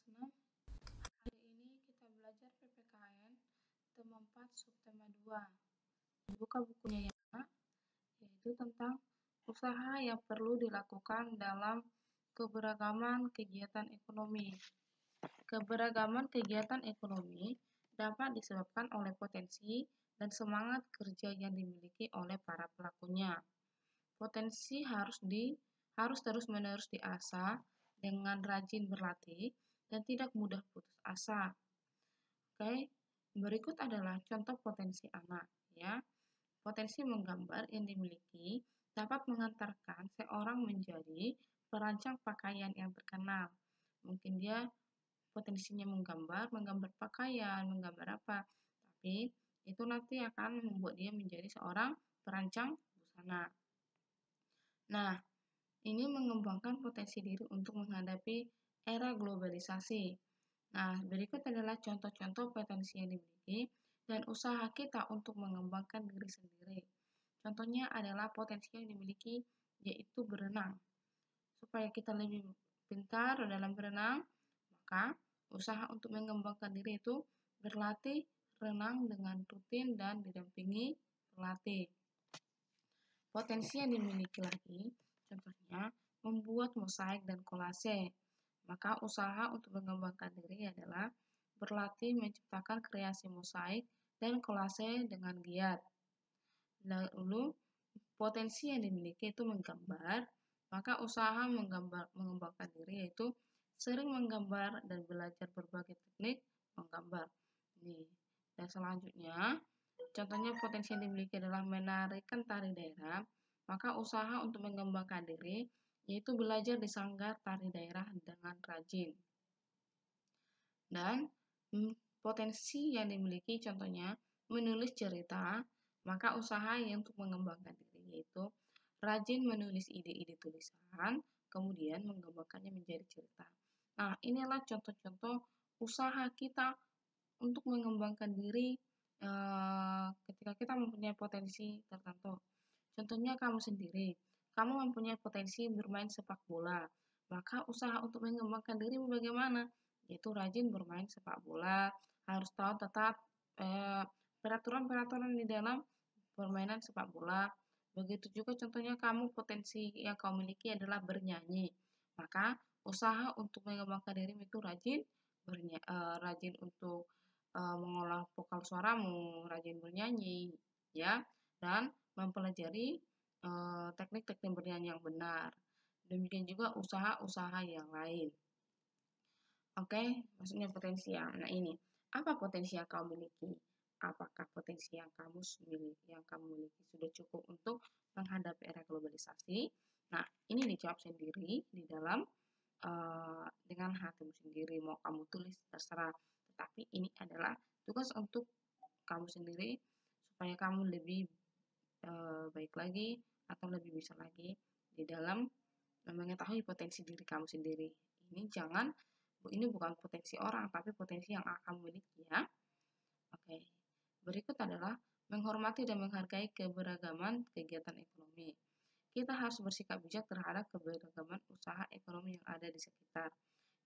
kelas 6. Hari ini kita belajar PPKN tema 4 subtema 2. Buka bukunya ya, yaitu tentang usaha yang perlu dilakukan dalam keberagaman kegiatan ekonomi. Keberagaman kegiatan ekonomi dapat disebabkan oleh potensi dan semangat kerja yang dimiliki oleh para pelakunya. Potensi harus terus-menerus diasah dengan rajin berlatih dan tidak mudah putus asa. Oke, berikut adalah contoh potensi anak ya. Potensi menggambar yang dimiliki dapat mengantarkan seorang menjadi perancang pakaian yang terkenal. Mungkin dia potensinya menggambar pakaian, menggambar apa, tapi itu nanti akan membuat dia menjadi seorang perancang busana. Nah, ini mengembangkan potensi diri untuk menghadapi era globalisasi. Nah, berikut adalah contoh-contoh potensi yang dimiliki dan usaha kita untuk mengembangkan diri sendiri. Contohnya adalah potensi yang dimiliki yaitu berenang. Supaya kita lebih pintar dalam berenang, maka usaha untuk mengembangkan diri itu berlatih renang dengan rutin dan didampingi pelatih. Potensi yang dimiliki lagi, contohnya membuat mosaik dan kolase. Maka usaha untuk mengembangkan diri adalah berlatih menciptakan kreasi mosaik dan kolase dengan giat. Lalu potensi yang dimiliki itu menggambar, maka usaha mengembangkan diri yaitu sering menggambar dan belajar berbagai teknik menggambar. Nih, dan selanjutnya contohnya potensi yang dimiliki adalah menarikan tari daerah, maka usaha untuk mengembangkan diri yaitu belajar di sanggar tari daerah dengan rajin. Dan potensi yang dimiliki contohnya menulis cerita, maka usaha yang untuk mengembangkan diri yaitu rajin menulis ide-ide tulisan, kemudian mengembangkannya menjadi cerita. Nah, inilah contoh-contoh usaha kita untuk mengembangkan diri ketika kita mempunyai potensi tertentu. Contohnya kamu sendiri, kamu mempunyai potensi bermain sepak bola, maka usaha untuk mengembangkan diri bagaimana? Yaitu rajin bermain sepak bola, harus tahu tetap peraturan-peraturan di dalam permainan sepak bola. Begitu juga contohnya kamu potensi yang kamu miliki adalah bernyanyi, maka usaha untuk mengembangkan diri itu rajin untuk mengolah vokal suaramu, rajin bernyanyi, ya, dan mempelajari teknik-teknik bernyanyi yang benar. Demikian juga usaha-usaha yang lain. Oke, maksudnya potensi ya. Nah ini, apa potensi yang kamu miliki? Apakah potensi yang kamu miliki sudah cukup untuk menghadapi era globalisasi? Nah, ini dijawab sendiri di dalam dengan hatimu sendiri. Mau kamu tulis terserah. Tetapi ini adalah tugas untuk kamu sendiri supaya kamu lebih baik lagi atau lebih bisa lagi di dalam mengetahui potensi diri kamu sendiri. Ini bukan potensi orang, tapi potensi yang kamu miliki ya. Oke. Berikut adalah menghormati dan menghargai keberagaman kegiatan ekonomi. Kita harus bersikap bijak terhadap keberagaman usaha ekonomi yang ada di sekitar.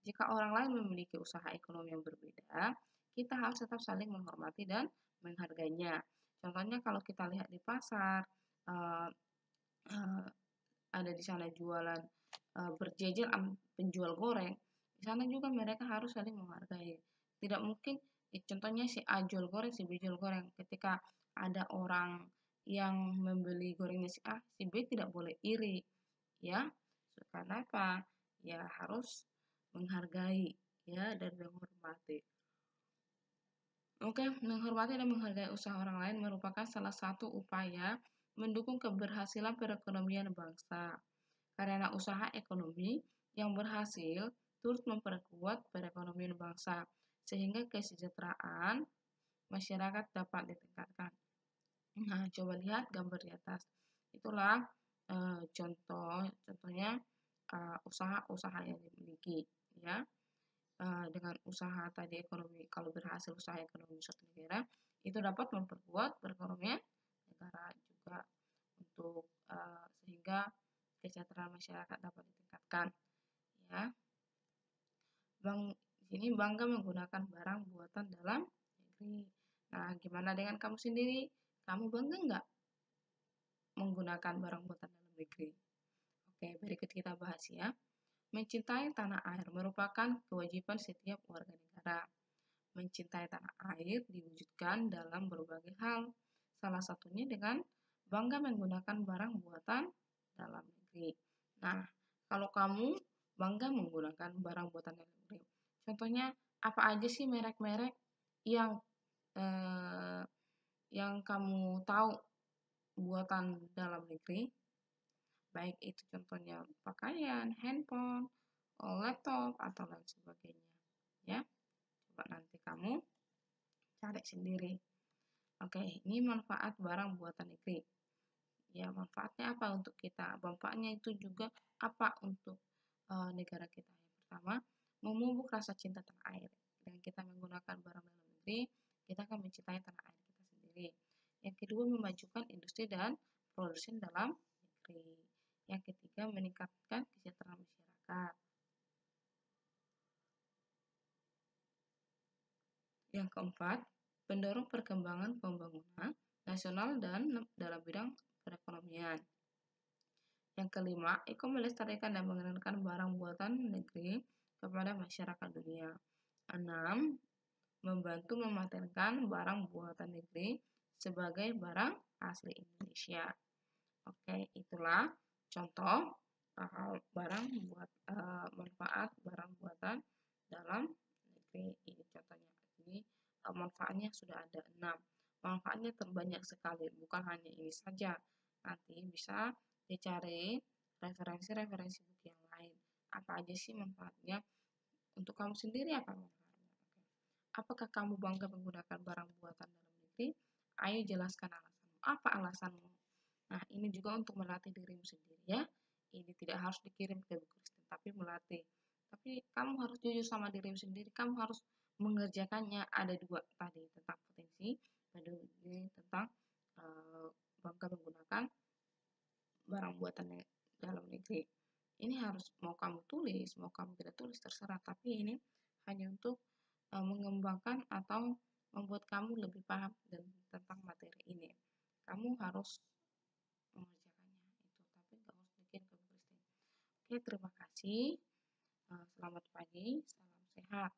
Jika orang lain memiliki usaha ekonomi yang berbeda, kita harus tetap saling menghormati dan menghargainya. Contohnya kalau kita lihat di pasar, ada di sana jualan berjejer penjual goreng, di sana juga mereka harus saling menghargai. Tidak mungkin, contohnya si A jual goreng, si B jual goreng. Ketika ada orang yang membeli gorengnya si A, si B tidak boleh iri, ya. Karena apa? Ya harus menghargai, ya, dan menghormati. Oke, menghormati dan menghargai usaha orang lain merupakan salah satu upaya mendukung keberhasilan perekonomian bangsa. Karena usaha ekonomi yang berhasil turut memperkuat perekonomian bangsa, sehingga kesejahteraan masyarakat dapat ditingkatkan. Nah, coba lihat gambar di atas. Itulah contohnya usaha-usaha yang dimiliki, ya. Dengan usaha tadi ekonomi, kalau berhasil usaha ekonomi suatu negara, itu dapat memperkuat perekonomian negara juga untuk sehingga kesejahteraan masyarakat dapat ditingkatkan, ya. Di sini bangga menggunakan barang buatan dalam negeri. Nah, gimana dengan kamu sendiri? Kamu bangga nggak menggunakan barang buatan dalam negeri? Oke, berikut kita bahas ya. Mencintai tanah air merupakan kewajiban setiap warga negara. Mencintai tanah air diwujudkan dalam berbagai hal, salah satunya dengan bangga menggunakan barang buatan dalam negeri. Nah, kalau kamu bangga menggunakan barang buatan dalam negeri, contohnya apa aja sih merek-merek yang eh, yang kamu tahu buatan dalam negeri? Baik itu contohnya pakaian, handphone, laptop, atau lain sebagainya. Ya, coba nanti kamu cari sendiri. Oke, ini manfaat barang buatan negeri. Ya, manfaatnya apa untuk kita? Manfaatnya itu juga apa untuk negara kita? Yang pertama, memupuk rasa cinta tanah air. Dengan kita menggunakan barang dalam negeri, kita akan mencintai tanah air kita sendiri. Yang kedua, memajukan industri dan produksi dalam negeri. Yang ketiga, meningkatkan kesejahteraan masyarakat. Yang keempat, mendorong perkembangan pembangunan nasional dan dalam bidang perekonomian. Yang kelima, Eko melestarikan dan mengenalkan barang buatan negeri kepada masyarakat dunia. 6. Membantu mematenkan barang buatan negeri sebagai barang asli Indonesia. Oke, itulah contoh manfaat barang buatan dalam negeri. Ini contohnya. Ini manfaatnya sudah ada 6. Manfaatnya terbanyak sekali, bukan hanya ini saja. Nanti bisa dicari referensi-referensi buku yang lain. Apa aja sih manfaatnya? Untuk kamu sendiri apa manfaatnya? Apakah kamu bangga menggunakan barang buatan dalam negeri? Ayo jelaskan alasanmu. Apa alasanmu? Nah, ini juga untuk melatih dirimu sendiri ya. Ini tidak harus dikirim ke buku Kristen, tapi melatih. Tapi kamu harus jujur sama dirimu sendiri. Kamu harus mengerjakannya. Ada 2 tadi tentang potensi, ada ini tentang bangga menggunakan barang buatan dalam negeri. Ini harus mau kamu tulis, mau kamu tidak tulis terserah. Tapi ini hanya untuk mengembangkan atau membuat kamu lebih paham tentang materi ini. Kamu harus mengerjakannya itu, tapi nggak harus bikin ke Kristen. Oke, terima kasih. Selamat pagi, salam sehat.